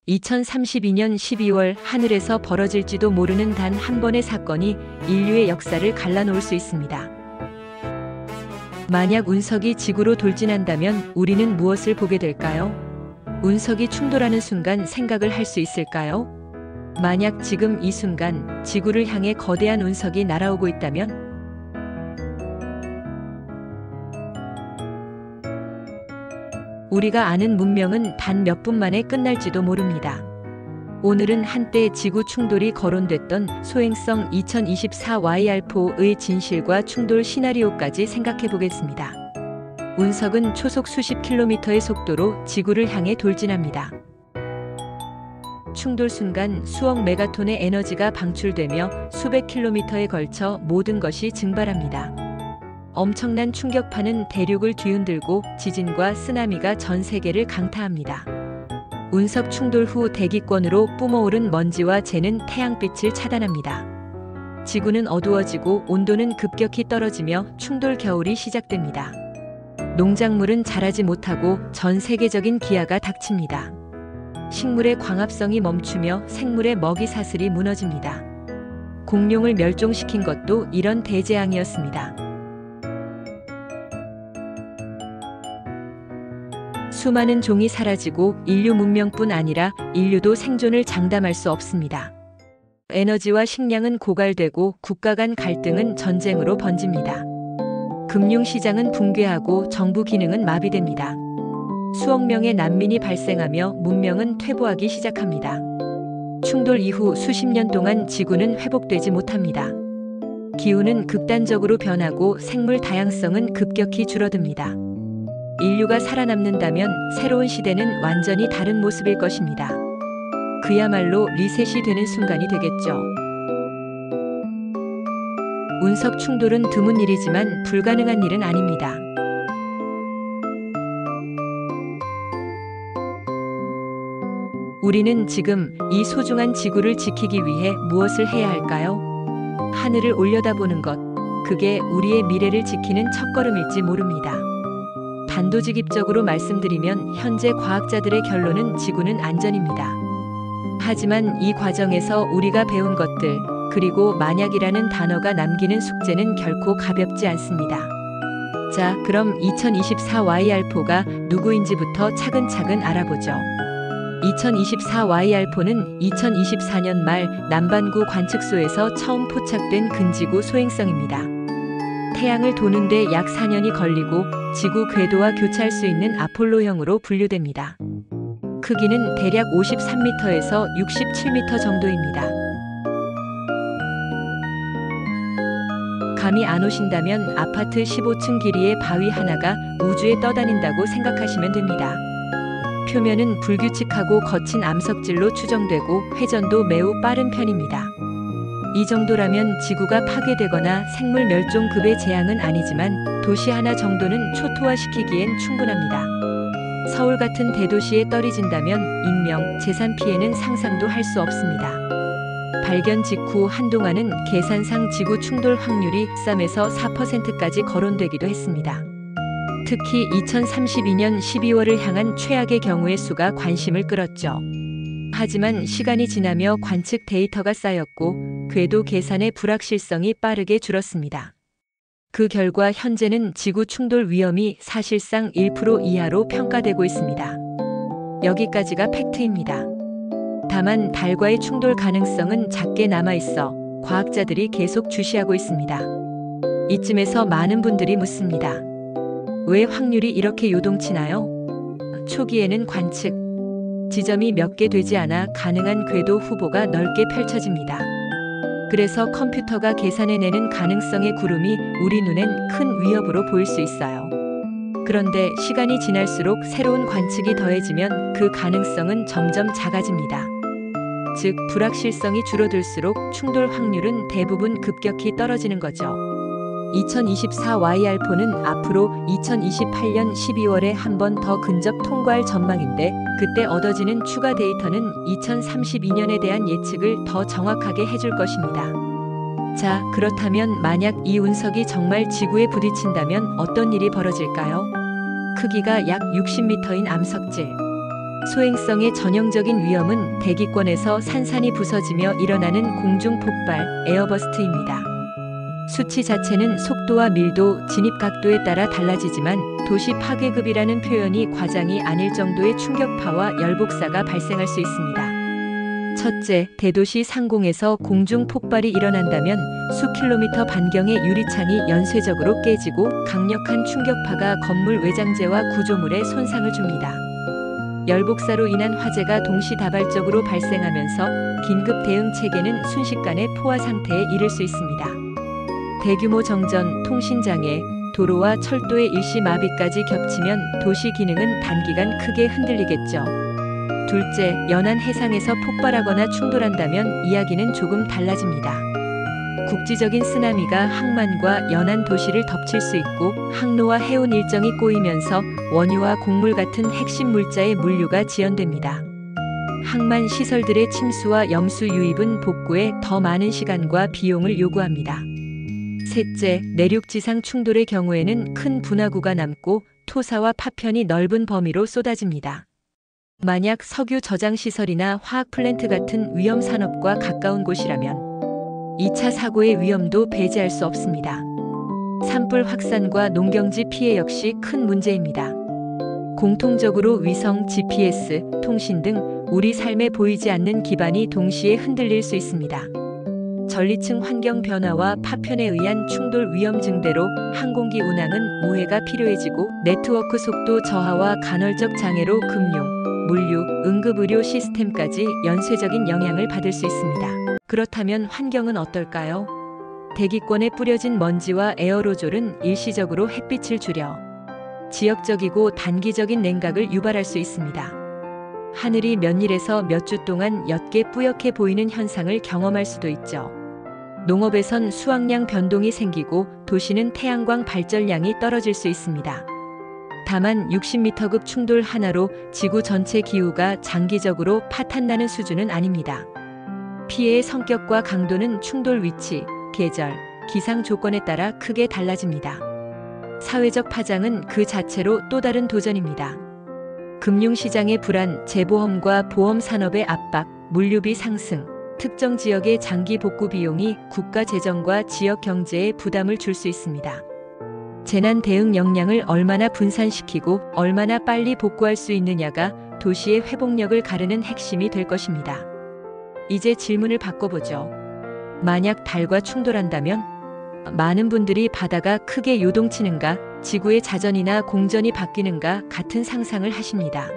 2032년 12월 하늘에서 벌어질지도 모르는 단 한 번의 사건이 인류의 역사를 갈라놓을 수 있습니다. 만약 운석이 지구로 돌진한다면 우리는 무엇을 보게 될까요? 운석이 충돌하는 순간 생각을 할 수 있을까요? 만약 지금 이 순간 지구를 향해 거대한 운석이 날아오고 있다면? 우리가 아는 문명은 단 몇 분 만에 끝날지도 모릅니다. 오늘은 한때 지구 충돌이 거론됐던 소행성 2024 YR4의 진실과 충돌 시나리오까지 생각해 보겠습니다. 운석은 초속 수십 킬로미터의 속도로 지구를 향해 돌진합니다. 충돌 순간 수억 메가톤의 에너지가 방출되며 수백 킬로미터에 걸쳐 모든 것이 증발합니다. 엄청난 충격파는 대륙을 뒤흔들고 지진과 쓰나미가 전 세계를 강타합니다. 운석 충돌 후 대기권으로 뿜어오른 먼지와 재는 태양빛을 차단합니다. 지구는 어두워지고 온도는 급격히 떨어지며 충돌 겨울이 시작됩니다. 농작물은 자라지 못하고 전 세계적인 기아가 닥칩니다. 식물의 광합성이 멈추며 생물의 먹이 사슬이 무너집니다. 공룡을 멸종시킨 것도 이런 대재앙이었습니다. 수많은 종이 사라지고 인류 문명뿐 아니라 인류도 생존을 장담할 수 없습니다. 에너지와 식량은 고갈되고 국가 간 갈등은 전쟁으로 번집니다. 금융시장은 붕괴하고 정부 기능은 마비됩니다. 수억 명의 난민이 발생하며 문명은 퇴보하기 시작합니다. 충돌 이후 수십 년 동안 지구는 회복되지 못합니다. 기후는 극단적으로 변하고 생물 다양성은 급격히 줄어듭니다. 인류가 살아남는다면 새로운 시대는 완전히 다른 모습일 것입니다. 그야말로 리셋이 되는 순간이 되겠죠. 운석 충돌은 드문 일이지만 불가능한 일은 아닙니다. 우리는 지금 이 소중한 지구를 지키기 위해 무엇을 해야 할까요? 하늘을 올려다보는 것, 그게 우리의 미래를 지키는 첫걸음일지 모릅니다. 단도직입적으로 말씀드리면 현재 과학자들의 결론은 지구는 안전입니다. 하지만 이 과정에서 우리가 배운 것들, 그리고 만약이라는 단어가 남기는 숙제는 결코 가볍지 않습니다. 자, 그럼 2024 YR4가 누구인지부터 차근차근 알아보죠. 2024 YR4는 2024년 말 남반구 관측소에서 처음 포착된 근지구 소행성입니다. 태양을 도는데 약 4년이 걸리고 지구 궤도와 교차할 수 있는 아폴로형으로 분류됩니다. 크기는 대략 53m에서 67m 정도입니다. 감이 안 오신다면 아파트 15층 길이의 바위 하나가 우주에 떠다닌다고 생각하시면 됩니다. 표면은 불규칙하고 거친 암석질로 추정되고 회전도 매우 빠른 편입니다. 이 정도라면 지구가 파괴되거나 생물 멸종급의 재앙은 아니지만 도시 하나 정도는 초토화시키기엔 충분합니다. 서울 같은 대도시에 떨어진다면 인명, 재산 피해는 상상도 할 수 없습니다. 발견 직후 한동안은 계산상 지구 충돌 확률이 3에서 4%까지 거론되기도 했습니다. 특히 2032년 12월을 향한 최악의 경우의 수가 관심을 끌었죠. 하지만 시간이 지나며 관측 데이터가 쌓였고 궤도 계산의 불확실성이 빠르게 줄었습니다. 그 결과 현재는 지구 충돌 위험이 사실상 1% 이하로 평가되고 있습니다. 여기까지가 팩트입니다. 다만 달과의 충돌 가능성은 작게 남아있어 과학자들이 계속 주시하고 있습니다. 이쯤에서 많은 분들이 묻습니다. 왜 확률이 이렇게 요동치나요? 초기에는 관측 지점이 몇 개 되지 않아 가능한 궤도 후보가 넓게 펼쳐집니다. 그래서 컴퓨터가 계산해내는 가능성의 구름이 우리 눈엔 큰 위협으로 보일 수 있어요. 그런데 시간이 지날수록 새로운 관측이 더해지면 그 가능성은 점점 작아집니다. 즉, 불확실성이 줄어들수록 충돌 확률은 대부분 급격히 떨어지는 거죠. 2024 YR4는 앞으로 2028년 12월에 한 번 더 근접 통과할 전망인데 그때 얻어지는 추가 데이터는 2032년에 대한 예측을 더 정확하게 해줄 것입니다. 자, 그렇다면 만약 이 운석이 정말 지구에 부딪힌다면 어떤 일이 벌어질까요? 크기가 약 60m인 암석질. 소행성의 전형적인 위험은 대기권에서 산산이 부서지며 일어나는 공중 폭발, 에어버스트입니다. 수치 자체는 속도와 밀도, 진입 각도에 따라 달라지지만 도시 파괴급이라는 표현이 과장이 아닐 정도의 충격파와 열복사가 발생할 수 있습니다. 첫째, 대도시 상공에서 공중 폭발이 일어난다면 수 킬로미터 반경의 유리창이 연쇄적으로 깨지고 강력한 충격파가 건물 외장재와 구조물에 손상을 줍니다. 열복사로 인한 화재가 동시다발적으로 발생하면서 긴급 대응 체계는 순식간에 포화 상태에 이를 수 있습니다. 대규모 정전, 통신장애, 도로와 철도의 일시 마비까지 겹치면 도시 기능은 단기간 크게 흔들리겠죠. 둘째, 연안 해상에서 폭발하거나 충돌한다면 이야기는 조금 달라집니다. 국지적인 쓰나미가 항만과 연안 도시를 덮칠 수 있고 항로와 해운 일정이 꼬이면서 원유와 곡물 같은 핵심 물자의 물류가 지연됩니다. 항만 시설들의 침수와 염수 유입은 복구에 더 많은 시간과 비용을 요구합니다. 셋째, 내륙 지상 충돌의 경우에는 큰 분화구가 남고 토사와 파편이 넓은 범위로 쏟아집니다. 만약 석유 저장 시설이나 화학 플랜트 같은 위험 산업과 가까운 곳이라면 2차 사고의 위험도 배제할 수 없습니다. 산불 확산과 농경지 피해 역시 큰 문제입니다. 공통적으로 위성, GPS, 통신 등 우리 삶에 보이지 않는 기반이 동시에 흔들릴 수 있습니다. 전리층 환경 변화와 파편에 의한 충돌 위험 증대로 항공기 운항은 우회가 필요해지고 네트워크 속도 저하와 간헐적 장애로 금융, 물류, 응급의료 시스템까지 연쇄적인 영향을 받을 수 있습니다. 그렇다면 환경은 어떨까요? 대기권에 뿌려진 먼지와 에어로졸은 일시적으로 햇빛을 줄여 지역적이고 단기적인 냉각을 유발할 수 있습니다. 하늘이 몇 일에서 몇 주 동안 옅게 뿌옇게 보이는 현상을 경험할 수도 있죠. 농업에선 수확량 변동이 생기고 도시는 태양광 발전량이 떨어질 수 있습니다. 다만 60m급 충돌 하나로 지구 전체 기후가 장기적으로 파탄나는 수준은 아닙니다. 피해의 성격과 강도는 충돌 위치, 계절, 기상 조건에 따라 크게 달라집니다. 사회적 파장은 그 자체로 또 다른 도전입니다. 금융시장의 불안, 재보험과 보험 산업의 압박, 물류비 상승, 특정 지역의 장기 복구 비용이 국가 재정과 지역 경제에 부담을 줄 수 있습니다. 재난 대응 역량을 얼마나 분산시키고 얼마나 빨리 복구할 수 있느냐가 도시의 회복력을 가르는 핵심이 될 것입니다. 이제 질문을 바꿔보죠. 만약 달과 충돌한다면? 많은 분들이 바다가 크게 요동치는가, 지구의 자전이나 공전이 바뀌는가 같은 상상을 하십니다.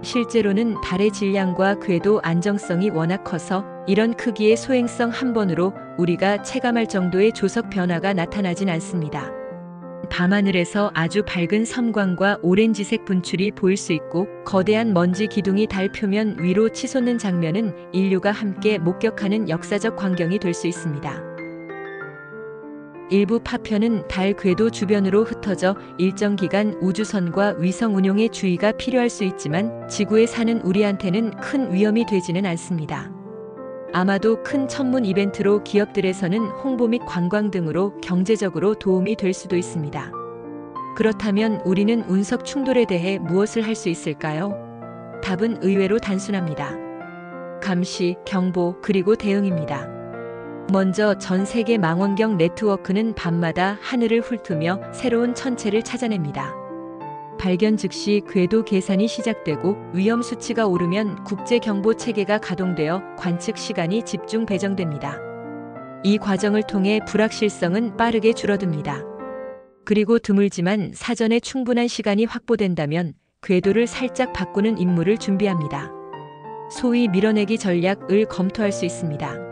실제로는 달의 질량과 궤도 안정성이 워낙 커서 이런 크기의 소행성 한 번으로 우리가 체감할 정도의 조석 변화가 나타나진 않습니다. 밤하늘에서 아주 밝은 섬광과 오렌지색 분출이 보일 수 있고 거대한 먼지 기둥이 달 표면 위로 치솟는 장면은 인류가 함께 목격하는 역사적 광경이 될 수 있습니다. 일부 파편은 달 궤도 주변으로 흩어져 일정 기간 우주선과 위성 운용에 주의가 필요할 수 있지만 지구에 사는 우리한테는 큰 위험이 되지는 않습니다. 아마도 큰 천문 이벤트로 기업들에서는 홍보 및 관광 등으로 경제적으로 도움이 될 수도 있습니다. 그렇다면 우리는 운석 충돌에 대해 무엇을 할 수 있을까요? 답은 의외로 단순합니다. 감시, 경보, 그리고 대응입니다. 먼저 전 세계 망원경 네트워크는 밤마다 하늘을 훑으며 새로운 천체를 찾아냅니다. 발견 즉시 궤도 계산이 시작되고 위험 수치가 오르면 국제 경보 체계가 가동되어 관측 시간이 집중 배정됩니다. 이 과정을 통해 불확실성은 빠르게 줄어듭니다. 그리고 드물지만 사전에 충분한 시간이 확보된다면 궤도를 살짝 바꾸는 임무를 준비합니다. 소위 밀어내기 전략을 검토할 수 있습니다.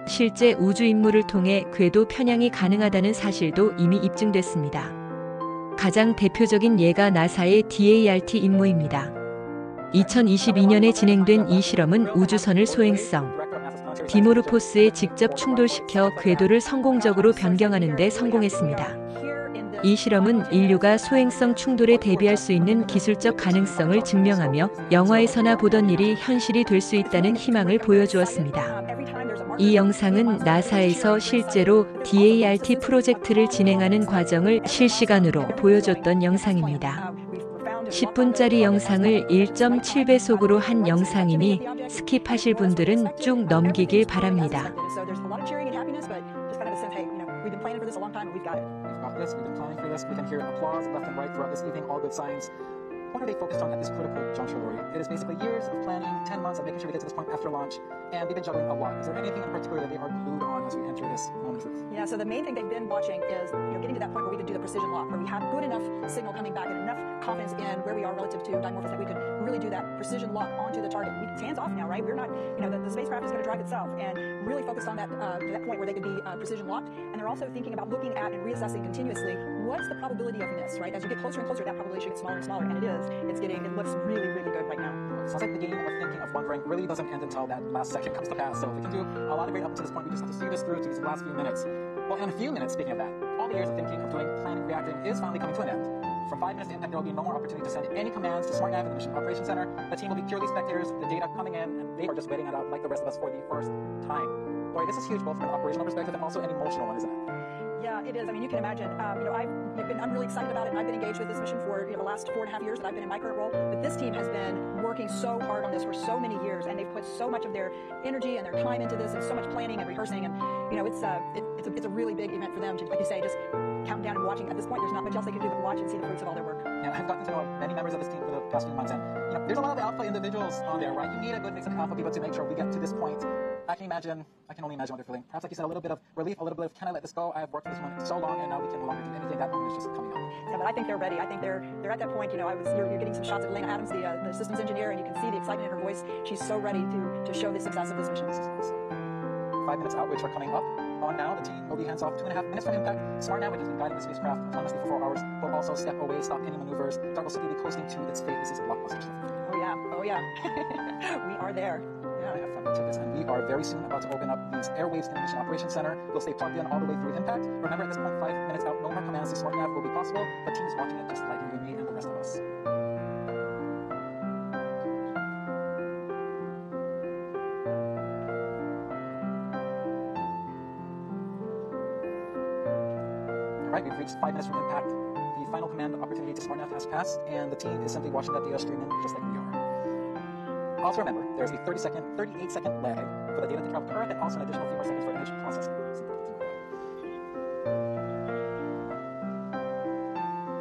실제 우주 임무를 통해 궤도 편향이 가능하다는 사실도 이미 입증됐습니다. 가장 대표적인 예가 나사의 DART 임무입니다. 2022년에 진행된 이 실험은 우주선을 소행성 디모르포스에 직접 충돌시켜 궤도를 성공적으로 변경하는 데 성공했습니다. 이 실험은 인류가 소행성 충돌에 대비할 수 있는 기술적 가능성을 증명하며 영화에서나 보던 일이 현실이 될 수 있다는 희망을 보여주었습니다. 이 영상은 나사에서 실제로 DART 프로젝트를 진행하는 과정을 실시간으로 보여줬던 영상입니다. 10분짜리 영상을 1.7배속으로 한 영상이니 스킵하실 분들은 쭉 넘기길 바랍니다. What are they focused on at this critical juncture, Lori? It is basically years of planning, 10 months of making sure we get to this point after launch, and they've been juggling a lot. Is there anything in particular that they are glued on as we enter this moment of truth? Yeah, so the main thing they've been watching is getting to that point where we could do the precision lock, where we have good enough signal coming back and enough confidence in where we are relative to Dimorphos that we could really do that precision lock onto the target. It's hands off now, right? We're not, the spacecraft is going to drive itself, and really focused on that point where they could be precision locked. And they're also thinking about looking at and reassessing continuously what's the probability of miss, right? As you get closer and closer, that probability should get smaller and smaller, and it is. It looks really, really good right now. Sounds like the game of thinking of wondering really doesn't end until that last second comes to pass. So if we can do a lot of great up to this point, we just have to see this through to these last few minutes. Well, in a few minutes, speaking of that, all the years of thinking, of doing, planning, reacting is finally coming to an end. From 5 minutes to impact, there will be no more opportunity to send any commands to SmartNav in the Mission Operations Center. The team will be purely spectators, the data coming in, and they are just waiting it out like the rest of us for the first time. Boy, this is huge both from an operational perspective and also an emotional one, isn't it? Yeah, it is. I mean, you can imagine. I'm really excited about it, and I've been engaged with this mission for the last 4.5 years that I've been in my current role. But this team has been working so hard on this for so many years, and they've put so much of their energy and their time into this, and so much planning and rehearsing. And it's a really big event for them to, like you say, just count down and watching. At this point, there's not much else they can do but watch and see the fruits of all their work. Yeah, I've gotten to know many members of this team for the past few months, and there's a lot of alpha individuals on there, right? You need a good mix of alpha people to make sure we get to this point. I can only imagine what they're feeling. Perhaps, like you said, a little bit of relief, a little bit of, can I let this go? I've worked for this one so long, and now we can no longer do anything. That moment is just coming up. Yeah, but I think they're ready. I think they're at that point. You're getting some shots of Elena Adams, the systems engineer, and you can see the excitement in her voice. She's so ready to show the success of this mission. 5 minutes out, which are coming up. On now, the team will be hands off 2.5 minutes from impact. SmartNav, which has been guiding the spacecraft autonomously for 4 hours, will also step away, stop any maneuvers. Darko City will be coasting to its fate. This is blockbuster stuff. Oh yeah. We are there. And we are very soon about to open up these airwaves in the Mission Operations Center. We'll stay plugged in all the way through impact. Remember, at this point, 5 minutes out, no more commands to SmartNav will be possible. The team is watching it just like you and me and the rest of us. All right, we've reached 5 minutes from impact. The final command opportunity to SmartNav has passed, and the team is simply watching that data stream in just like we are. Also remember, there's a 38-second lag for the data to travel to Earth, and also an additional few more seconds for image processing.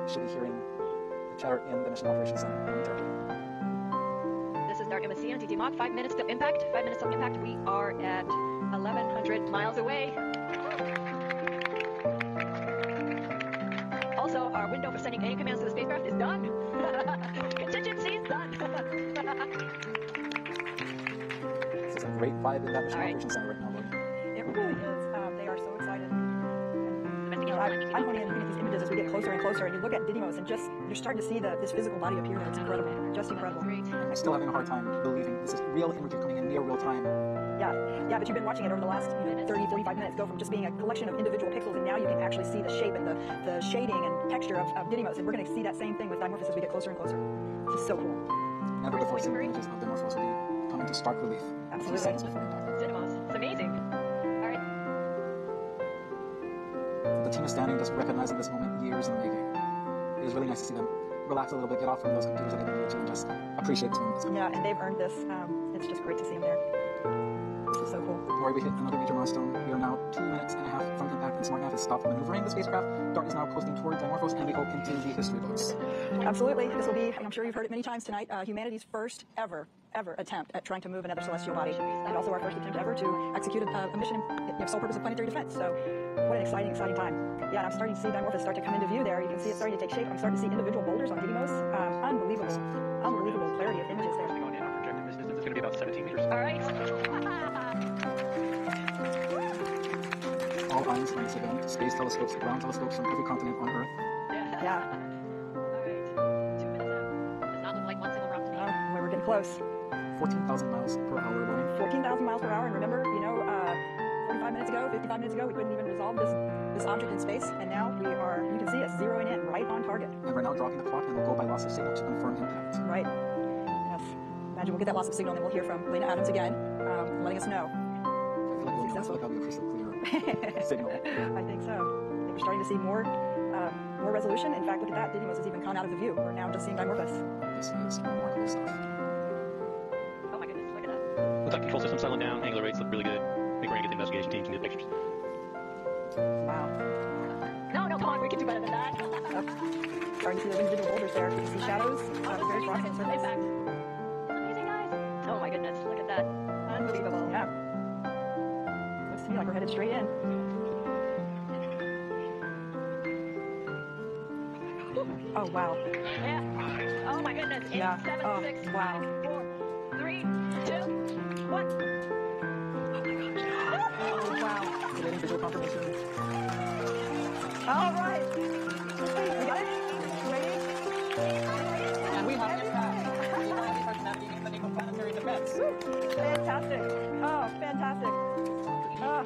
You should be hearing the chatter in the Mission Operations Center momentarily. This is Darko Messi on TT Mach. 5 minutes to impact. 5 minutes to impact. We are at 1,100 miles away. Also, our window for sending any commands to the spacecraft is done. Contingency is done. This is a great vibe in that Mission Operations Center right now, Lori. It really is. They are so excited. I'm honing in looking at these images as we get closer and closer, and you look at Didymos, and you're starting to see this physical body appear there. It's incredible. Just incredible. I'm still having a hard time believing this is real imagery coming in near real time. Yeah, but you've been watching it over the last 30, 45 minutes go from just being a collection of individual pixels, and now you can actually see the shape and the shading and texture of Didymos, and we're going to see that same thing with Dimorphos as we get closer and closer. This is so cool. Never before seen images of Dimorphos will be coming to stark relief. Absolutely. Seconds before impact. Didymos. It's amazing. All right. The team is standing, just recognizing this moment years in the making. It is really nice to see them relax a little bit, get off from those computers that they've been to, and just appreciate this moment. Yeah, and they've earned this. It's just great to see them there. This is so cool. Lori, we hit another major milestone. We are now 2 minutes and a half from impact, and SmartNav has stopped maneuvering the spacecraft. DART is now coasting toward Dimorphos, and we hope into the history books. Absolutely. This will be, I'm sure you've heard it many times tonight, humanity's first ever attempt at trying to move another celestial body, and also our first attempt ever to execute a mission in sole purpose of planetary defense. So what an exciting time. Yeah, and I'm starting to see Dimorphos start to come into view there. You can see it starting to take shape. I'm starting to see individual boulders on Didymos. Unbelievable clarity of images there. Going in on projected distance, it's going to be about 17 meters. All right. All eyes once again, space telescopes, ground telescopes from every continent on Earth. Yeah. All right. 2 minutes out. Does not look like one single rock to me. We're getting close. 14,000 miles per hour, Lori. 14,000 miles per hour, and remember, 45 minutes ago, 55 minutes ago, we couldn't even resolve this object in space, and now you can see us zeroing in right on target. And we're now dropping the clock, and we'll go by loss of signal to confirm impact. Right. Yes. Imagine we'll get that loss of signal, and then we'll hear from Elena Adams again, letting us know. I feel like that'll be a crystal clear signal. I think so. I think we're starting to see more more resolution. In fact, look at that. Didymos has even gone out of the view. We're now just seeing Dimorphos. This is remarkable stuff. Oh my goodness, look at that. Looks like control system settling down. Angular rates look really good. I think we're gonna get the investigation team some good pictures. Wow. No, come on, we can do better than that. Starting to see those individual boulders there. You can see shadows of the various rocks on the surface. Impact. Amazing, guys. Oh my goodness, look at that. Unbelievable. Yeah. Looks to me like we're headed straight in. Oh, wow. Yeah. Oh my goodness. Eight, Yeah. 7, Oh, 6, wow. 5, 4, 3, 2, 1. Oh, wow. Getting visual confirmation. All right. We got it? Ready? And we have impact. We have impact navigating the name of planetary defense. Fantastic. Oh, fantastic. Oh.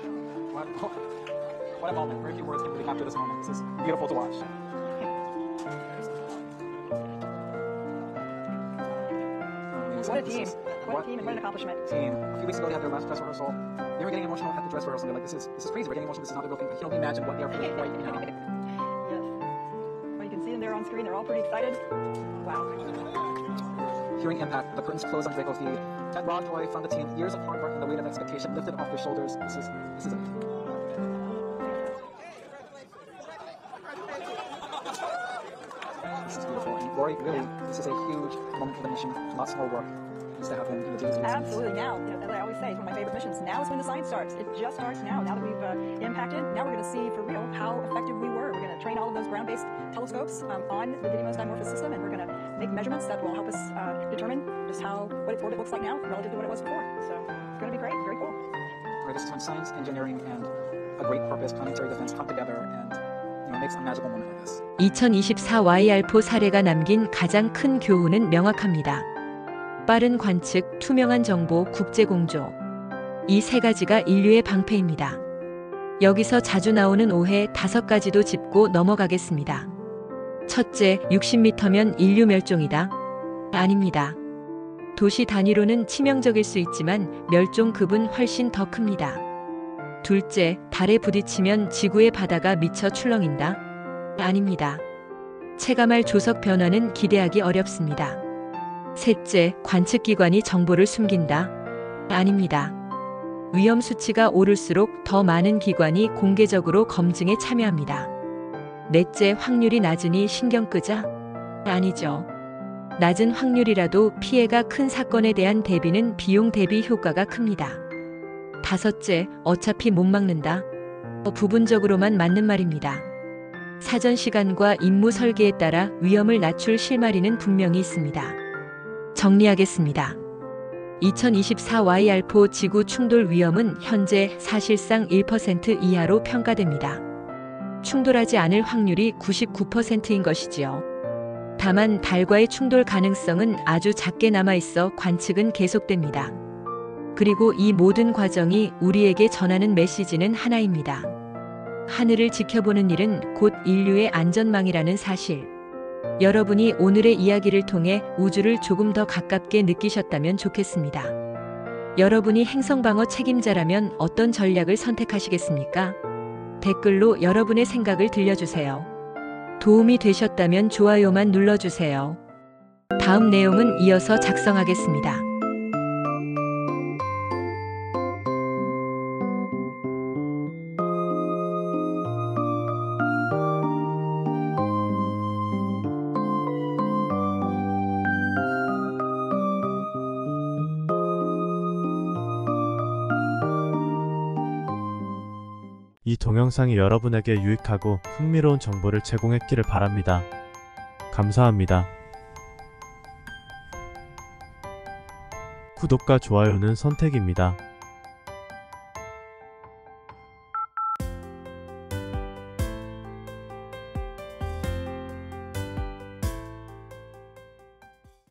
What a moment. Very few words can really capture this moment. This is beautiful to watch. Amazing. What a This team. is- What a team and what an accomplishment. Team. A few weeks ago, they had their last dress rehearsal. They were getting emotional at the dress rehearsal. They're like, this is crazy. We're getting emotional. This is not the real thing. I can only imagine what they're feeling right now. Yes. Well, you can see them there on screen. They're all pretty excited. Wow. Hearing impact, the curtains close on Draco Feed. Ted Rodroy from the team, years of hard work and the weight of expectation lifted off their shoulders. This is amazing. This is beautiful. And Lori, really, this is a huge moment for the mission. Lots more work needs to happen in the days. weeks. Absolutely. Now, as I always say, it's one of my favorite missions. Now is when the science starts. It just starts now. Now that we've impacted, now we're going to see for real how effective we were. We're going to train all of those ground-based telescopes on the Didymos Dimorphos system, and we're going to make measurements that will help us determine just what its orbit looks like now relative to what it was before. So it's going to be great. Very cool. Right, this is when science, engineering, and a great purpose, planetary defense, come together and makes a magical moment like this. 2024 YRPO 사례가 남긴 가장 큰 교훈은 명확합니다. 빠른 관측, 투명한 정보, 국제 공조. 이 세 가지가 인류의 방패입니다. 여기서 자주 나오는 오해 5가지도 짚고 넘어가겠습니다. 첫째, 60m면 인류 멸종이다. 아닙니다. 도시 단위로는 치명적일 수 있지만 멸종급은 훨씬 더 큽니다. 둘째, 달에 부딪히면 지구의 바다가 미쳐 출렁인다. 아닙니다. 체감할 조석 변화는 기대하기 어렵습니다. 셋째, 관측기관이 정보를 숨긴다. 아닙니다. 위험 수치가 오를수록 더 많은 기관이 공개적으로 검증에 참여합니다. 넷째, 확률이 낮으니 신경 끄자? 아니죠. 낮은 확률이라도 피해가 큰 사건에 대한 대비는 비용 대비 효과가 큽니다. 다섯째, 어차피 못 막는다. 부분적으로만 맞는 말입니다. 사전 시간과 임무 설계에 따라 위험을 낮출 실마리는 분명히 있습니다. 정리하겠습니다. 2024 YRPO 지구 충돌 위험은 현재 사실상 1% 이하로 평가됩니다. 충돌하지 않을 확률이 99%인 것이지요. 다만 달과의 충돌 가능성은 아주 작게 남아있어 관측은 계속됩니다. 그리고 이 모든 과정이 우리에게 전하는 메시지는 하나입니다. 하늘을 지켜보는 일은 곧 인류의 안전망이라는 사실. 여러분이 오늘의 이야기를 통해 우주를 조금 더 가깝게 느끼셨다면 좋겠습니다. 여러분이 행성방어 책임자라면 어떤 전략을 선택하시겠습니까? 댓글로 여러분의 생각을 들려주세요. 도움이 되셨다면 좋아요만 눌러주세요. 다음 내용은 이어서 작성하겠습니다. 이 동영상이 여러분에게 유익하고 흥미로운 정보를 제공했기를 바랍니다. 감사합니다. 구독과 좋아요는 선택입니다.